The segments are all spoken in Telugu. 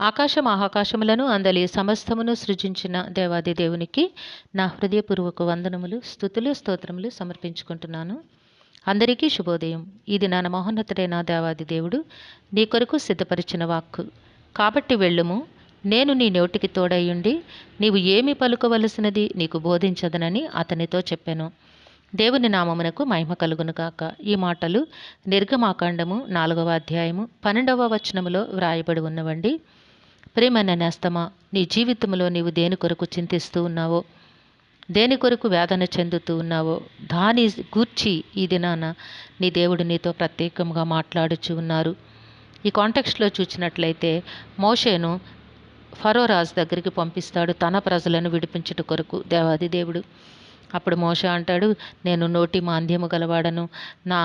ఆకాశ మహాకాశములను అందలి సమస్తమును సృజించిన దేవాది దేవునికి నా హృదయపూర్వక వందనములు, స్తుతులు, స్తోత్రములు సమర్పించుకుంటున్నాను. అందరికీ శుభోదయం. ఇది నా మహోన్నతుడైన దేవాది దేవుడు నీ కొరకు సిద్ధపరిచిన వాక్కు. కాబట్టి వెళ్ళుము, నేను నీ నోటికి తోడయ్యుండి నీవు ఏమి పలుకవలసినది నీకు బోధించదనని అతనితో చెప్పాను. దేవుని నామమునకు మహిమ కలుగునుగాక. ఈ మాటలు నిర్గమాకాండము 4వ అధ్యాయము 12వ వచనములో వ్రాయబడి ఉన్నవండి. ప్రియమైన నేస్తమా, నీ జీవితంలో నీవు దేని కొరకు చింతిస్తూ ఉన్నావో, దేని కొరకు వేదన చెందుతూ ఉన్నావో దాని గూర్చి ఈ దినాన నీ దేవుడు నీతో ప్రత్యేకంగా మాట్లాడుచు ఉన్నారు. ఈ కాంటెక్స్ట్లో చూసినట్లయితే మోషేను ఫరో రాజు దగ్గరికి పంపిస్తాడు తన ప్రజలను విడిపించుట కొరకు దేవాది దేవుడు. అప్పుడు మోషే అంటాడు, నేను నోటి మాంద్యము గలవాడను, నా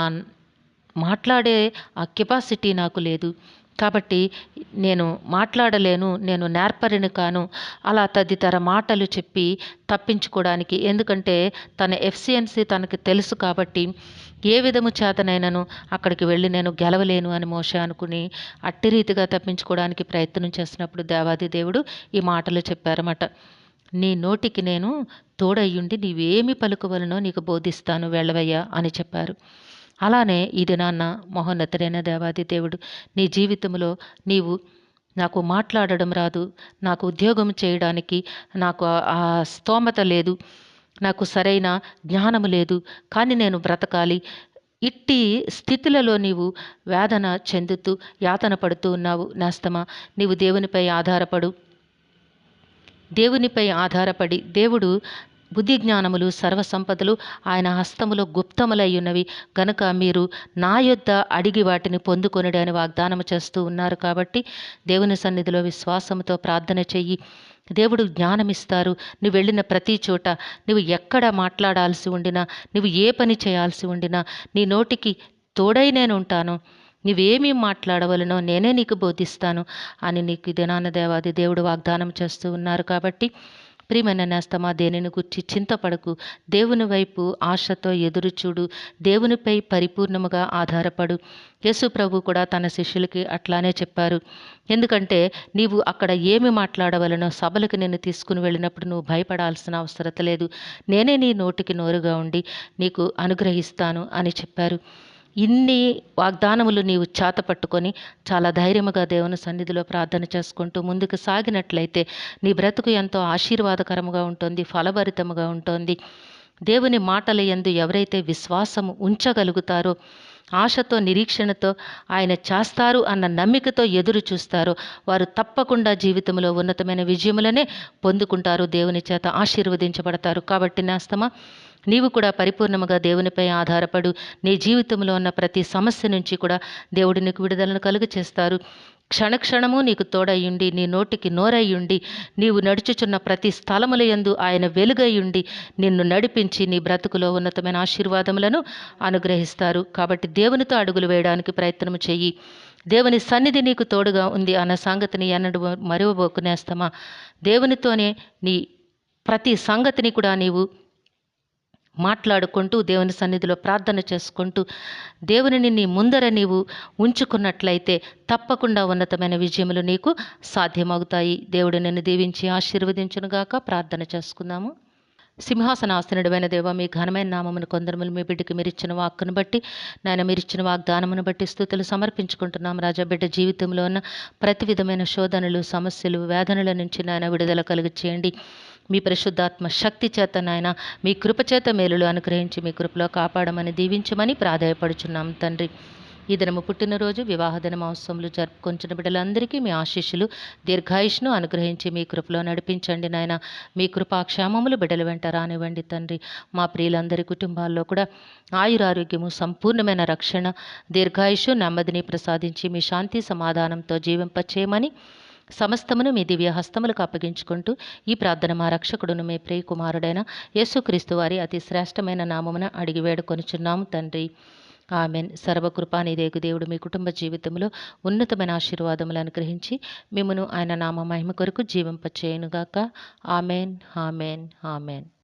మాట్లాడే ఆ కెపాసిటీ నాకు లేదు, కాబట్టి నేను మాట్లాడలేను, నేను నేర్పరిని కాను, అలా తదితర మాటలు చెప్పి తప్పించుకోవడానికి. ఎందుకంటే తన ఎఫిషియన్సీ తనకి తెలుసు కాబట్టి ఏ విధము చేతనైనాను అక్కడికి వెళ్ళి నేను గెలవలేను అని మోషే అనుకుని అట్టి రీతిగా తప్పించుకోవడానికి ప్రయత్నం చేసినప్పుడు దేవాది దేవుడు ఈ మాటలు చెప్పారన్నమాట. నీ నోటికి నేను తోడయ్యుండి నీవేమి పలుకవలనో నీకు బోధిస్తాను, వెళ్ళవయ్యా అని చెప్పారు. అలానే ఈ దినాన్న మహోన్నతుడైన దేవాది దేవుడు నీ జీవితంలో నీవు నాకు మాట్లాడడం రాదు, నాకు ఉద్యోగం చేయడానికి నాకు ఆ స్తోమత లేదు, నాకు సరైన జ్ఞానము లేదు, కానీ నేను బ్రతకాలి, ఇట్టి స్థితులలో నీవు వేదన చెందుతూ యాతన పడుతూ ఉన్నావు. నేస్తమా, నీవు దేవునిపై ఆధారపడి దేవుడు బుద్ధి జ్ఞానములు సర్వసంపదలు ఆయన హస్తములో గుప్తములై ఉన్నవి గనుక మీరు నా యొద్ద అడిగి వాటిని పొందుకొనుడి అని వాగ్దానం చేస్తూ ఉన్నారు. కాబట్టి దేవుని సన్నిధిలో విశ్వాసంతో ప్రార్థన చెయ్యి. దేవుడు జ్ఞానమిస్తారు. నువ్వు వెళ్ళిన ప్రతి చోట నువ్వు ఎక్కడ మాట్లాడాల్సి ఉండినా, నువ్వు ఏ పని చేయాల్సి ఉండినా నీ నోటికి తోడై నేను ఉంటాను, నువ్వేమీ మాట్లాడవలనో నేనే నీకు బోధిస్తాను అని నీకు దినాన దేవాది దేవుడు వాగ్దానం చేస్తూ ఉన్నారు. కాబట్టి ప్రియమైన నేస్తమా, దేనిని గుర్చి చింతపడకు, దేవుని వైపు ఆశతో ఎదురుచూడు, దేవునిపై పరిపూర్ణముగా ఆధారపడు. యేసు ప్రభు కూడా తన శిష్యులకి అట్లానే చెప్పారు. ఎందుకంటే నీవు అక్కడ ఏమి మాట్లాడవలనో సభలకు నిన్ను తీసుకుని వెళ్ళినప్పుడు నువ్వు భయపడాల్సిన అవసరం లేదు, నేనే నీ నోటికి నోరుగా ఉండి నీకు అనుగ్రహిస్తాను అని చెప్పారు. ఇన్ని వాగ్దానములు నీవు చేతపట్టుకొని చాలా ధైర్యముగా దేవుని సన్నిధిలో ప్రార్థన చేసుకుంటూ ముందుకు సాగినట్లయితే నీ బ్రతుకు ఎంతో ఆశీర్వాదకరముగా ఉంటుంది, ఫలభరితముగా ఉంటుంది. దేవుని మాటల యందు ఎవరైతే విశ్వాసము ఉంచగలుగుతారో, ఆశతో నిరీక్షణతో ఆయన చేస్తారు అన్న నమ్మికతో ఎదురు చూస్తారో వారు తప్పకుండా జీవితంలో ఉన్నతమైన విజయములనే పొందుకుంటారు, దేవుని చేత ఆశీర్వదించబడతారు. కాబట్టి నేస్తమా, నీవు కూడా పరిపూర్ణముగా దేవునిపై ఆధారపడు. నీ జీవితంలో ఉన్న ప్రతి సమస్య నుంచి కూడా దేవుడు నీకు విడుదలను కలుగ చేస్తారు. క్షణక్షణము నీకు తోడయ్యుండి, నీ నోటికి నోరయ్యుండి, నీవు నడుచుచున్న ప్రతి స్థలముల యందు ఆయన వెలుగయ్యుండి నిన్ను నడిపించి నీ బ్రతుకులో ఉన్నతమైన ఆశీర్వాదములను అనుగ్రహిస్తారు. కాబట్టి దేవునితో అడుగులు వేయడానికి ప్రయత్నం చెయ్యి. దేవుని సన్నిధి నీకు తోడుగా ఉంది అన్న సంగతిని ఎన్నడూ మరువబోకు నేస్తమా. దేవునితోనే నీ ప్రతి సంగతిని కూడా నీవు మాట్లాడుకుంటూ దేవుని సన్నిధిలో ప్రార్థన చేసుకుంటూ దేవునిని నీ ముందర నీవు ఉంచుకున్నట్లయితే తప్పకుండా ఉన్నతమైన విజయములు నీకు సాధ్యమవుతాయి. దేవుడు నిన్ను దీవించి ఆశీర్వదించునుగాక. ప్రార్థన చేసుకుందాము. సింహాసనాసనుడైన దేవ, మీ ఘనమైన నామమును కొందరములు మీ బిడ్డకి మీరిచ్చిన వాక్కును బట్టి, నాయన మీరిచ్చిన వాగ్దానమును బట్టి స్తుతులు సమర్పించుకుంటున్నాం. రాజా, బిడ్డ జీవితంలో ఉన్న ప్రతి విధమైన శోధనలు, సమస్యలు, వేదనల నుంచి నాయన విడుదల కలుగు చేయండి. మీ పరిశుద్ధాత్మ శక్తి చేత నాయన మీ కృపచేత మేలులు అనుగ్రహించి మీ కృపలో కాపాడమని దీవించమని ప్రాధాయపడుచున్నాం తండ్రి. ఈ దినము పుట్టినరోజు, వివాహ దిన మహోత్సవములు జరుపుకొంచిన బిడ్డలందరికీ మీ ఆశీస్సులు, దీర్ఘాయుష్ను అనుగ్రహించి మీ కృపలో నడిపించండి నాయన. మీ కృపాక్షేమములు బిడ్డల వెంట రానివ్వండి తండ్రి. మా ప్రియులందరి కుటుంబాల్లో కూడా ఆయురారోగ్యము, సంపూర్ణమైన రక్షణ, దీర్ఘాయుషు, నెమ్మదిని ప్రసాదించి మీ శాంతి సమాధానంతో జీవింపచేయమని సమస్తమును మీ దివ్య హస్తములకు అప్పగించుకుంటూ ఈ ప్రార్థన మా రక్షకుడును మీ ప్రియ కుమారుడైన యేసుక్రీస్తు వారి అతి శ్రేష్టమైన నామమున అడిగి వేడుకొనుచున్నాము తండ్రి. ఆమెన్. సర్వకృపానిదేగు దేవుడు మీ కుటుంబ జీవితంలో ఉన్నతమైన ఆశీర్వాదములు అనుగ్రహించి మిమ్మును ఆయన నామ మహిమ కొరకు జీవింపచేయునుగాక. Amen, amen, amen.